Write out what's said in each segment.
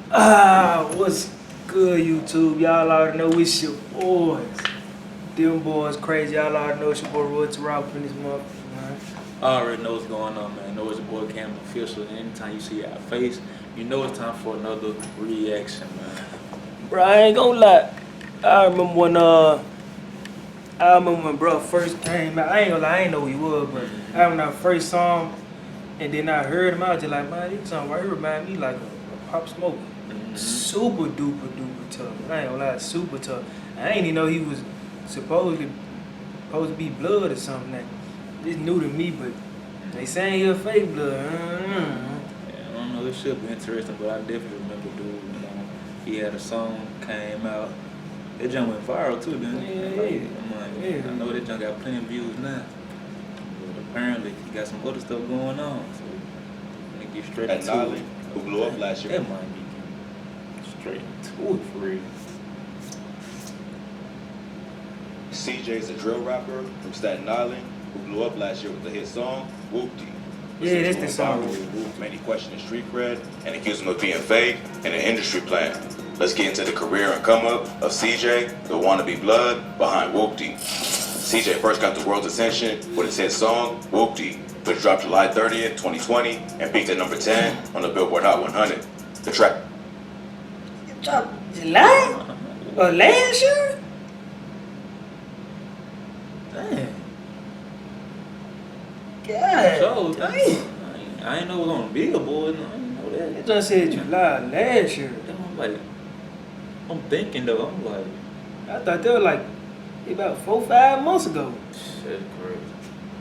What's good, YouTube? Y'all already know it's your boys. Them boys crazy. Y'all already know it's your boy Whoopty Rock in this motherfucker, man. I already know what's going on, man. Know it's your boy Cam Official. And anytime you see our face, you know it's time for another reaction, man. Bro, I ain't gonna lie. I remember when bro first came out. I ain't gonna lie, I ain't know who he was, but I remember when I first saw him and then I heard him, I was just like, man, this song right here remind me like a Pop Smoke. Super duper tough. I ain't gonna lie, super tough. I ain't even know he was supposed to be blood or something. Like, it's new to me, but they saying he a fake blood. Yeah, I don't know, it should be interesting, but I definitely remember dude, he had a song came out. That junk went viral too, didn't it? Yeah. I know that junk got plenty of views now. But apparently he got some other stuff going on. So I'm gonna get straight That into Nolly, it. who blew up last year. That might be straight to it for real. CJ's a drill rapper from Staten Island who blew up last year with the hit song Whoopty. Yeah, that's the song. Many question his street cred and accused him of being fake and an industry plant. Let's get into the career and come up of CJ, the wannabe blood behind Whoopty. CJ first got the world's attention with his hit song Whoopty, which dropped July 30th, 2020 and peaked at number 10 on the Billboard Hot 100. The track Dropped July or last year? Damn. God. So, Damn. I ain't know it was on Billboard. I didn't know that. It just said July last year. I'm like, I'm thinking though, I'm like, I thought they were like about 4-5 months ago. shit crazy.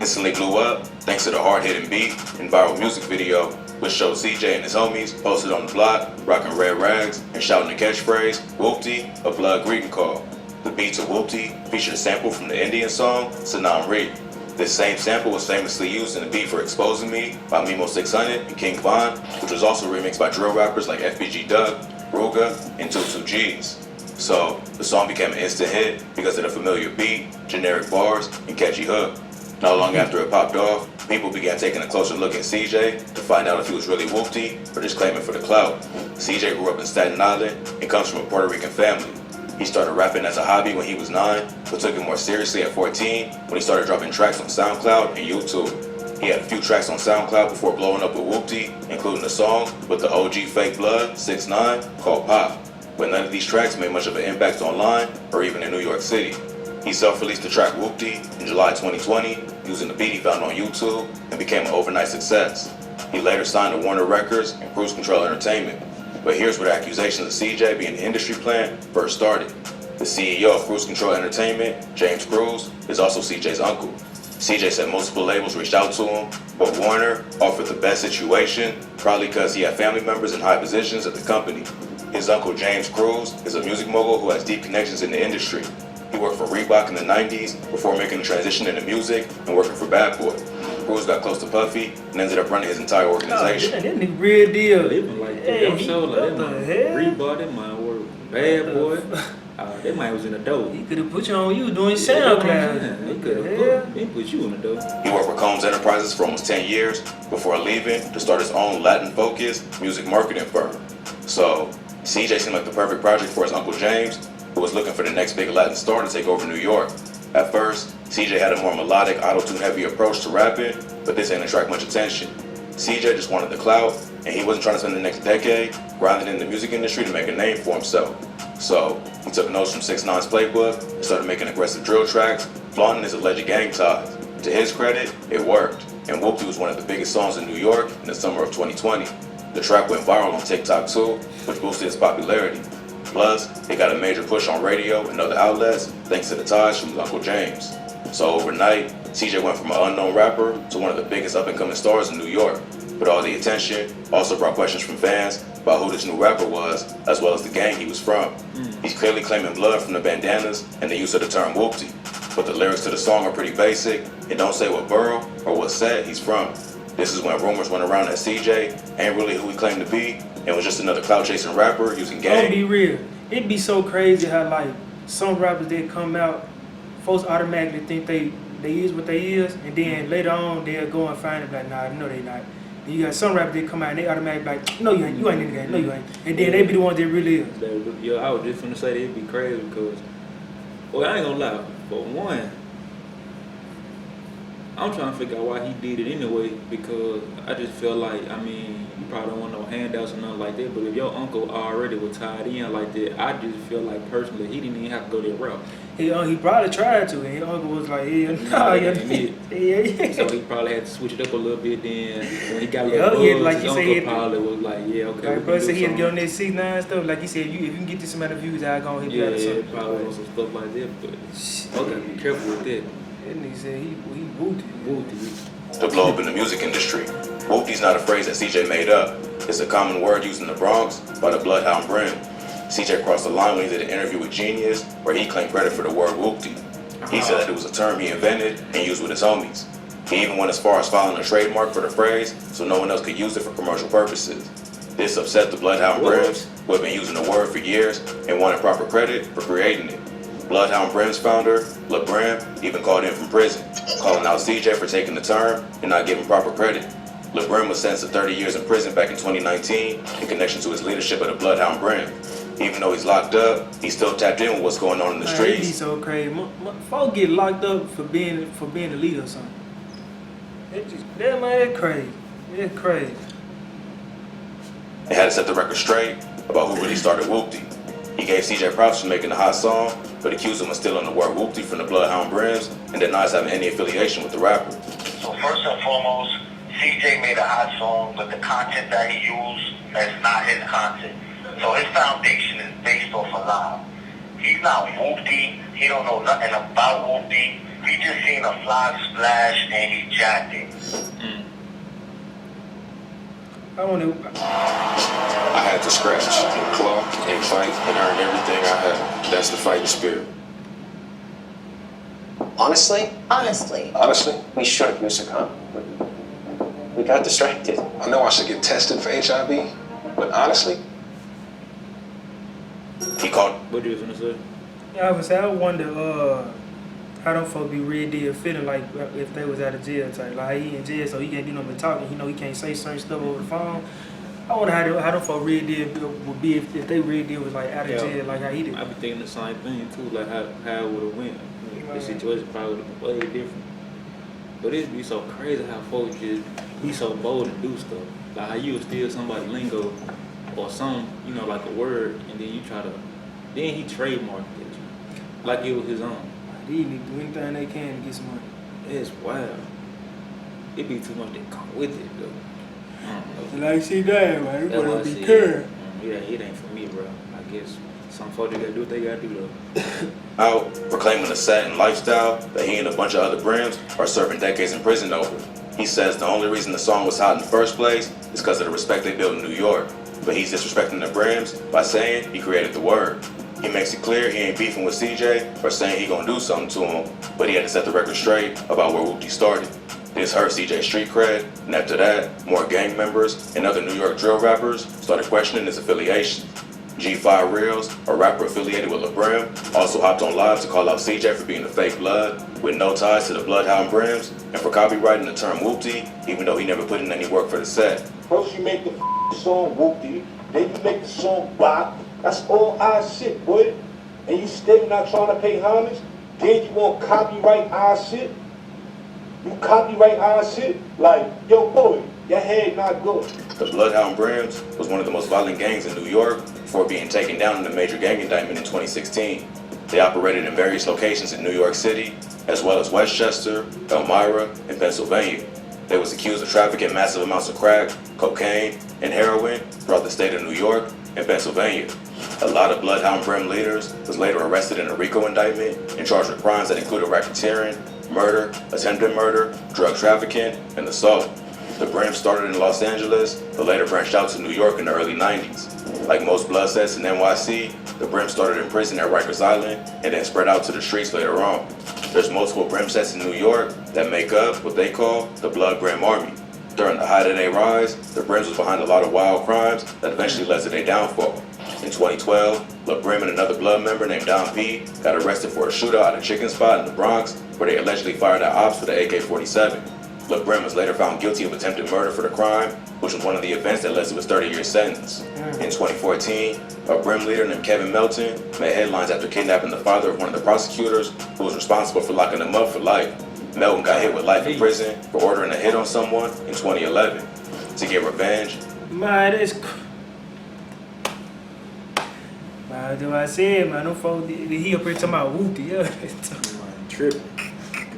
instantly blew up thanks to the hard-hitting beat and viral music video, which showed CJ and his homies posted on the block, rocking red rags and shouting the catchphrase, Whoopty, a blood greeting call. The beat to Whoopty featured a sample from the Indian song, Sanam Re. This same sample was famously used in the beat for Exposing Me by Mimo 600 and King Von, which was also remixed by drill rappers like FBG Doug, Ruga, and 22Gs. So, the song became an instant hit because of the familiar beat, generic bars, and catchy hook. Not long after it popped off, people began taking a closer look at CJ to find out if he was really Whoopty or just claiming for the clout. CJ grew up in Staten Island and comes from a Puerto Rican family. He started rapping as a hobby when he was 9, but took it more seriously at 14 when he started dropping tracks on SoundCloud and YouTube. He had a few tracks on SoundCloud before blowing up with Whoopty, including a song with the OG Fake Blood 6ix9ine called Pop. But none of these tracks made much of an impact online or even in New York City. He self-released the track Whoopty in July 2020 using the beat he found on YouTube and became an overnight success. He later signed to Warner Records and Cruise Control Entertainment. But here's where the accusations of CJ being an industry plant first started. The CEO of Cruise Control Entertainment, James Cruz, is also CJ's uncle. CJ said multiple labels reached out to him, but Warner offered the best situation, probably because he had family members in high positions at the company. His uncle James Cruz is a music mogul who has deep connections in the industry. He worked for Reebok in the 90s before making the transition into music and working for Bad Boy. Cruz got close to Puffy and ended up running his entire organization. Oh, that nigga real deal. Living like that. Hey, I'm sure like what that the man hell? Reebok, that man work Bad Boy. That man was in the dope. He could have put you on you doing He SoundCloud. could have put you in the dope. He worked with Combs Enterprises for almost 10 years before leaving to start his own Latin-focused music marketing firm. So, CJ seemed like the perfect project for his Uncle James, who was looking for the next big Latin star to take over New York. At first, CJ had a more melodic, auto-tune heavy approach to rapping, but this ain't attract much attention. CJ just wanted the clout, and he wasn't trying to spend the next decade grinding in the music industry to make a name for himself. So, he took notes from 6ix9ine's playbook and started making aggressive drill tracks, flaunting his alleged gang ties. To his credit, it worked, and Whoopty was one of the biggest songs in New York in the summer of 2020. The track went viral on TikTok too, which boosted its popularity. Plus, it got a major push on radio and other outlets thanks to the ties from his Uncle James. So overnight, CJ went from an unknown rapper to one of the biggest up-and-coming stars in New York. But all the attention also brought questions from fans about who this new rapper was, as well as the gang he was from. He's clearly claiming blood from the bandanas and the use of the term Whoopty. But the lyrics to the song are pretty basic and don't say what borough or what set he's from. This is when rumors went around that CJ ain't really who he claimed to be and was just another clout-chasing rapper using gang. Don't be real. It'd be so crazy how like some rappers that come out, folks automatically think they is what they is, and then later on they'll go and find it like, nah, no they not. And you got some rappers that come out and they automatically like, no, you ain't in the game, no, you ain't. And then they be the ones that really is. Yo, I was just finna say it'd be crazy because, well, I ain't gonna lie. For one, I'm trying to figure out why he did it anyway because I just feel like, I mean, you probably don't want no handouts or nothing like that, but if your uncle already was tied in like that, I just feel like personally he didn't even have to go that route. He probably tried to, and his uncle was like, yeah, no, yeah. So he probably had to switch it up a little bit then. When he got a Yeah, little yeah, buzz, like his you uncle said, probably was like, yeah, okay. Like bro said he had to get on that 6ix9ine stuff. Like he said, if you can get this amount of views, I'll go and hit you out or something. Probably on some stuff like that, but okay, be careful with that. That nigga said he Whoopty. To blow up in the music industry, Whoopty's not a phrase that CJ made up. It's a common word used in the Bronx by the bloodhound Brim. CJ crossed the line when he did an interview with Genius where he claimed credit for the word Whoopty. He said that it was a term he invented and used with his homies. He even went as far as filing a trademark for the phrase so no one else could use it for commercial purposes. This upset the bloodhound Brims, who had been using the word for years and wanted proper credit for creating it. Bloodhound Brims founder, Brim, even called in from prison, calling out CJ for taking the term and not giving proper credit. Brim was sentenced to 30 years in prison back in 2019 in connection to his leadership of the Bloodhound Brim. Even though he's locked up, he's still tapped in with what's going on in the streets. He's so crazy. Folk get locked up for being a leader or something. That's crazy. It's crazy. They had to set the record straight about who really started Whoopty. He gave CJ props for making the hot song, but accused him of stealing the word Whoopty from the Bloodhound Brims and denies having any affiliation with the rapper. So first and foremost, CJ made a hot song, but the content that he used is not his content. So his foundation is based off a lie. He's not Whoopty. He don't know nothing about Whoopty. He just seen a fly splash and he jacked it. I had to scratch and claw and fight and earn everything I had. That's the fighting spirit. Honestly, we should have used a condom. we got distracted. I know I should get tested for HIV, but honestly, He called. What you was gonna say? Yeah, I wonder how them folk be real deal feeling like if they was out of jail type. Like he in jail, so he can't do nothing but talking. He can't say certain stuff over the phone. I wonder how them folk real deal would be if they real deal was like out of jail, like how he did. I be thinking the same thing too, like how it would have went. The situation probably would have been way different. But it'd be so crazy how folks just be so bold to do stuff. Like how you would steal somebody's lingo or some, like a word, and then you try to, then he trademarked it like it was his own. These need to do anything they can to get some money. It's wild. It be too much that come with it though. I don't know. Like see that, man, you That's better what I be said. careful. It ain't for me, bro. I guess some folks gotta do what they gotta do though. Out proclaiming a set and lifestyle that he and a bunch of other Brims are serving decades in prison over. He says the only reason the song was hot in the first place is because of the respect they built in New York. But he's disrespecting the Brims by saying he created the word. He makes it clear he ain't beefing with CJ or saying he gonna do something to him, but he had to set the record straight about where Whoopty started. This hurt CJ's street cred, and after that, more gang members and other New York drill rappers started questioning his affiliation. G5 Reels, a rapper affiliated with Brim, also hopped on live to call out CJ for being a fake blood, with no ties to the Bloodhound Brims, and for copywriting the term Whoopty, even though he never put in any work for the set. First you make the song Whoopty, then you make the song Bop. That's all our shit, boy. And you still not trying to pay homage? Then you want copyright our shit? You copyright our shit? Like, yo, boy, your head not good. The Bloodhound Brims was one of the most violent gangs in New York before being taken down in a major gang indictment in 2016. They operated in various locations in New York City, as well as Westchester, Elmira, and Pennsylvania. They was accused of trafficking massive amounts of crack, cocaine, and heroin throughout the state of New York and Pennsylvania. A lot of Bloodhound Brim leaders was later arrested in a RICO indictment and charged with crimes that included racketeering, murder, attempted murder, drug trafficking, and assault. The Brims started in Los Angeles, but later branched out to New York in the early 90s. Like most blood sets in NYC, the Brims started in prison at Rikers Island and then spread out to the streets later on. There's multiple Brim sets in New York that make up what they call the Blood Brim Army. During the height of their rise, the Brims was behind a lot of wild crimes that eventually led to their downfall. In 2012, Lil Brim and another Blood member named Don P got arrested for a shootout at a chicken spot in the Bronx where they allegedly fired at ops with an AK-47. LeBrim was later found guilty of attempted murder for the crime, which was one of the events that led to his 30-year sentence. In 2014, a Brim leader named Kevin Melton made headlines after kidnapping the father of one of the prosecutors who was responsible for locking him up for life. Melton got hit with life in prison for ordering a hit on someone in 2011. To get revenge, Man, that's... Man, do I say it, man? Them folks, he up here talking about Whoopty, yeah. Man, tripping.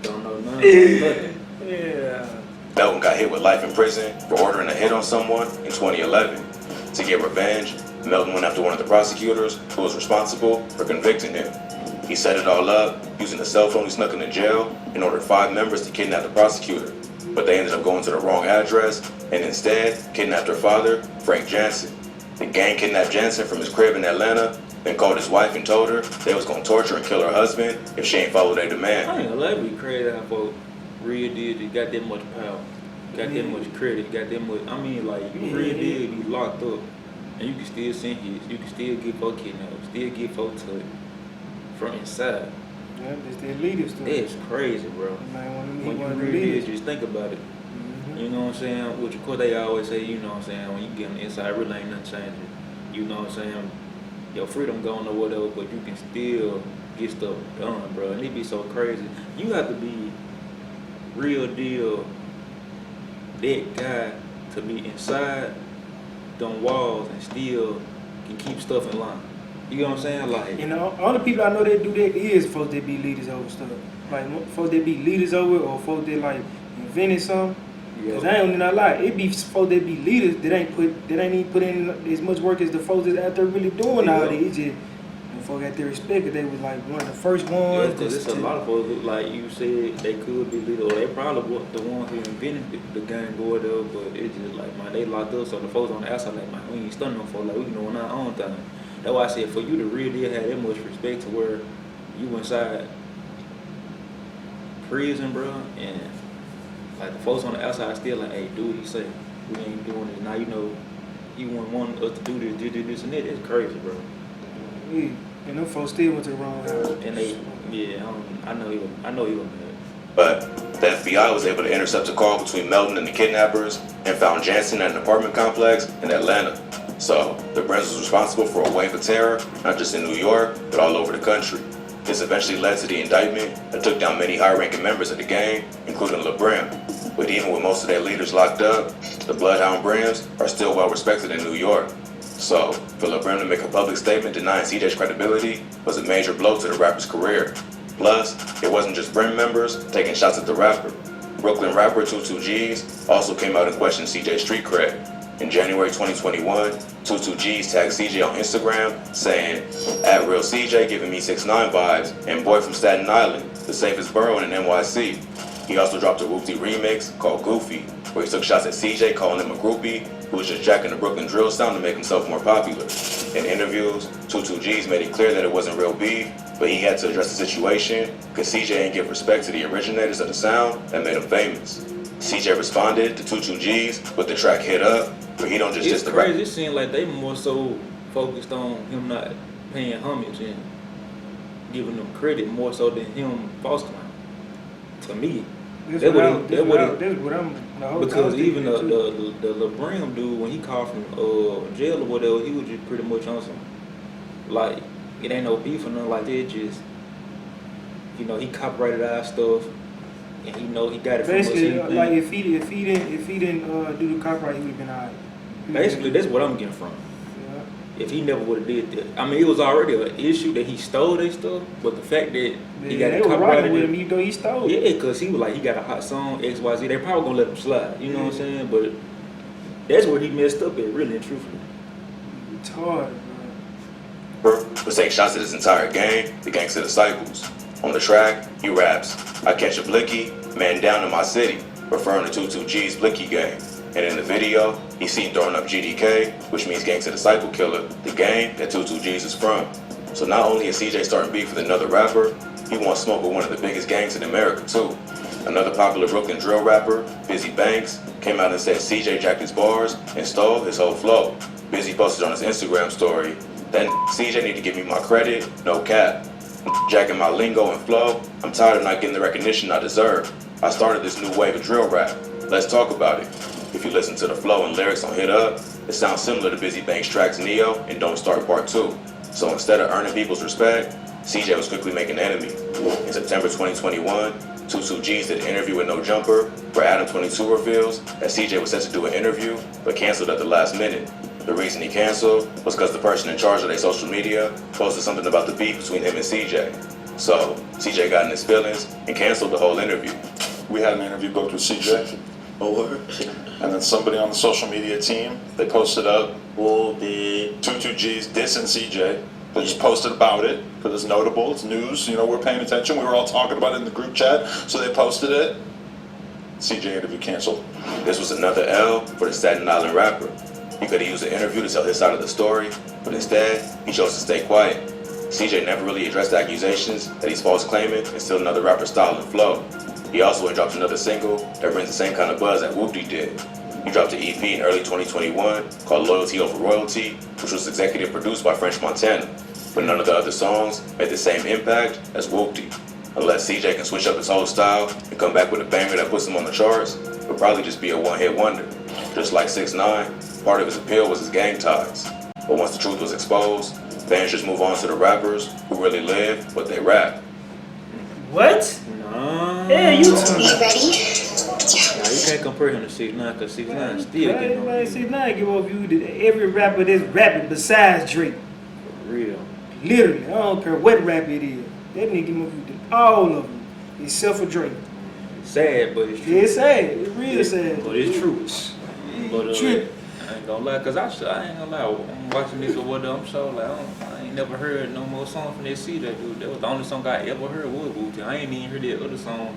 Don't know nothing. Yeah. Melton got hit with life in prison for ordering a hit on someone in 2011. To get revenge, Melton went after one of the prosecutors who was responsible for convicting him. He set it all up using a cell phone he snuck into jail and ordered 5 members to kidnap the prosecutor. But they ended up going to the wrong address and instead kidnapped her father, Frank Jansen. The gang kidnapped Jansen from his crib in Atlanta, then called his wife and told her they was gonna torture and kill her husband if she ain't follow their demand. I ain't gonna let me crazy how folks real deal you got that much power, got that much credit, got that much. I mean, like you real deal, you locked up, and you can still send hits, you can still get folks kidnapped, still get folks to from inside. Yeah, that's their leaders too. It's crazy, bro. Man, When you really just think about it, you know what I'm saying? Which of course they always say, you know what I'm saying, when you get on the inside, really ain't nothing changing. You know what I'm saying? Your freedom gone or whatever, but you can still get stuff done, bro. And it be so crazy. You have to be real deal that guy to be inside them walls and still can keep stuff in line. You know what I'm saying? Like, You know, all the people I know that do that is folks that be leaders over stuff. Like folks that be leaders over it or folks that like invented something. Cause I ain't gonna lie, it be folks that be leaders that ain't even put in as much work as the folks that's out there really doing all that. It's just the folks got their respect, cause they was like one of the first ones. because it's a lot of folks who, like you said, they could be leaders, or they probably were the ones who invented the game board though, but it's just like, man, they locked up, so the folks on the outside like, man, we ain't stunning them folks, like we doing our own thing. That's why I said for you to really have that much respect to where you inside prison, bro, and like the folks on the outside still like, hey, do what he say. We ain't doing it. Now you know you wouldn't want us to do this and that. It's crazy, bro. Yeah. And them folks still went to the wrong house. And they, yeah, I know he was mad. But the FBI was able to intercept a call between Melton and the kidnappers and found Jansen at an apartment complex in Atlanta. So the Brims was responsible for a wave of terror, not just in New York, but all over the country. This eventually led to the indictment that took down many high-ranking members of the gang, including LeBrim. But even with most of their leaders locked up, the Bloodhound Brims are still well respected in New York. So, for LeBrim to make a public statement denying CJ's credibility was a major blow to the rapper's career. Plus, it wasn't just Brim members taking shots at the rapper. Brooklyn rapper 22G's also came out and questioned CJ's street cred. In January 2021, 22G's tagged CJ on Instagram saying, @RealCJ giving me 6ix9ine vibes and boy from Staten Island, the safest borough in NYC. He also dropped a Whoopty remix called Goofy, where he took shots at CJ calling him a groupie who was just jacking the Brooklyn drill sound to make himself more popular. In interviews, 22G's made it clear that it wasn't real beef, but he had to address the situation because CJ ain't give respect to the originators of the sound that made him famous. CJ responded to 22G's with the track Hit Up, where he don't just It's the crazy. rap. It seems like they more so focused on him not paying homage and giving them credit more so than him falsifying. To me, That's what I'm the whole because time even thinking, the LeBrim dude, when he called from jail or whatever, he was just pretty much on some, like, it ain't no beef or nothing like that. Just, you know, he copyrighted our stuff, and he know he got it from us. basically, like if he didn't do the copyright, he would have been alright. Basically, that's what I'm getting from. Yeah. If he never would have did that, I mean, it was already an issue that he stole their stuff, but the fact that he got They it were rocking copyrighted, with him even though he stole. yeah, because he was like, he got a hot song, XYZ, they probably gonna let him slide, you know what I'm saying? But that's where he messed up at, really and truthfully. It's hard, bro. Was take shots at his entire gang, the Gangsta Disciples. On the track, he raps, "I catch a blicky, man down in my city," referring to 22G's Blicky gang. And in the video, he's seen throwing up GDK, which means Gangsta Disciple Killer, the gang that 22G's is from. So not only is CJ starting beef with another rapper, he wants smoke with one of the biggest gangs in America too. Another popular Brooklyn drill rapper, Busy Banks, came out and said CJ jacked his bars and stole his whole flow. Busy posted on his Instagram story, "That CJ need to give me my credit, no cap. Jacking my lingo and flow, I'm tired of not getting the recognition I deserve. I started this new wave of drill rap. Let's talk about it. If you listen to the flow and lyrics on Hit Up, it sounds similar to Busy Bank's tracks Neo and Don't Start Part 2. So instead of earning people's respect, CJ was quickly making enemy. In September 2021, 22G's did an interview with No Jumper, where Adam 22 reveals that CJ was set to do an interview, but canceled at the last minute. The reason he canceled was because the person in charge of their social media posted something about the beef between him and CJ. So CJ got in his feelings and canceled the whole interview. We had an interview booked with CJ. And then somebody on the social media team, they posted up the 22G's dissing CJ. They just posted about it because it's notable, it's news, we're paying attention. We were all talking about it in the group chat, so they posted it. CJ interview canceled. This was another L for the Staten Island rapper. He could have used the interview to tell his side of the story, but instead, he chose to stay quiet. CJ never really addressed the accusations that he's false claiming and stealing another rapper's style and flow. He also dropped another single that brings the same kind of buzz that Whoopty did. He dropped an EP in early 2021 called Loyalty Over Royalty, which was executive produced by French Montana. But none of the other songs made the same impact as Whoopty. Unless CJ can switch up his whole style and come back with a banger that puts him on the charts, it'll probably just be a one-hit wonder. Just like 6ix9ine, part of his appeal was his gang ties. But once the truth was exposed, fans just move on to the rappers who really live what they rap. What? No. Yeah, you too. Ready? Nah, you can't compare him to 6ix9ine because 6ix9ine still getting on. 6ix9ine give up you to every rapper that's rapping besides Drake. For real. Literally, I don't care what rap it is. That nigga give up you to all of them, except for Drake. It's sad, but it's true. Yeah, it's sad. It's real sad. But it's true. But Trip. I ain't gonna lie, cause I ain't gonna lie. I'm watching this or whatever. I'm so like, I ain't never heard no more songs from that CJ dude. That was the only song I ever heard was Whoopty. I ain't even heard that other song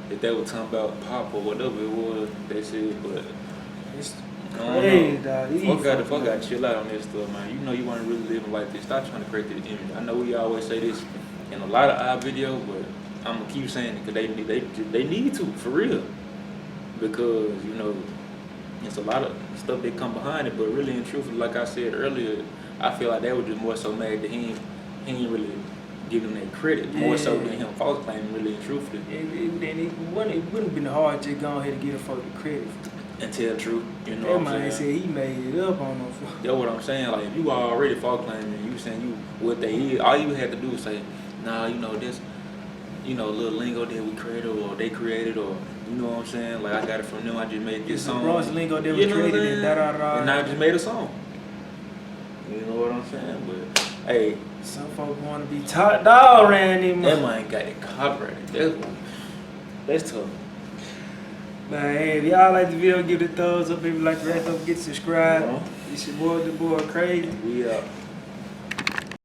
that they were talking about pop or whatever it was. They said, but It's I don't crazy, know. dog. Fuck got chill out on this stuff, man. You know you weren't really living like this. Stop trying to create this image. I know we always say this in a lot of our videos, but I'm gonna keep saying it because they need to for real. Because it's a lot of stuff that come behind it, but really and truthfully, like I said earlier, I feel like they were just more so mad that he ain't really giving that credit, more so than him false claiming really and truthfully. It wouldn't have been hard to go ahead and give a fuck the credit. And tell the truth, That what I'm man saying? said he made it up on them. That's what I'm saying. Like if you are already false claiming, you saying you what they is, all you had to do is say, nah, this, little lingo that we created or they created or you know what I'm saying? Like I got it from them. I just made this song. Bronx lingo that was created and da-da-da. And I just made a song. You know what I'm saying? But hey, some folks want to be top dog around him. that man got it copyrighted. That's tough. Man, hey, if y'all like the video, give it a thumbs up. If you like the rest, don't forget to subscribe. It's your boy, the boy, crazy. We out.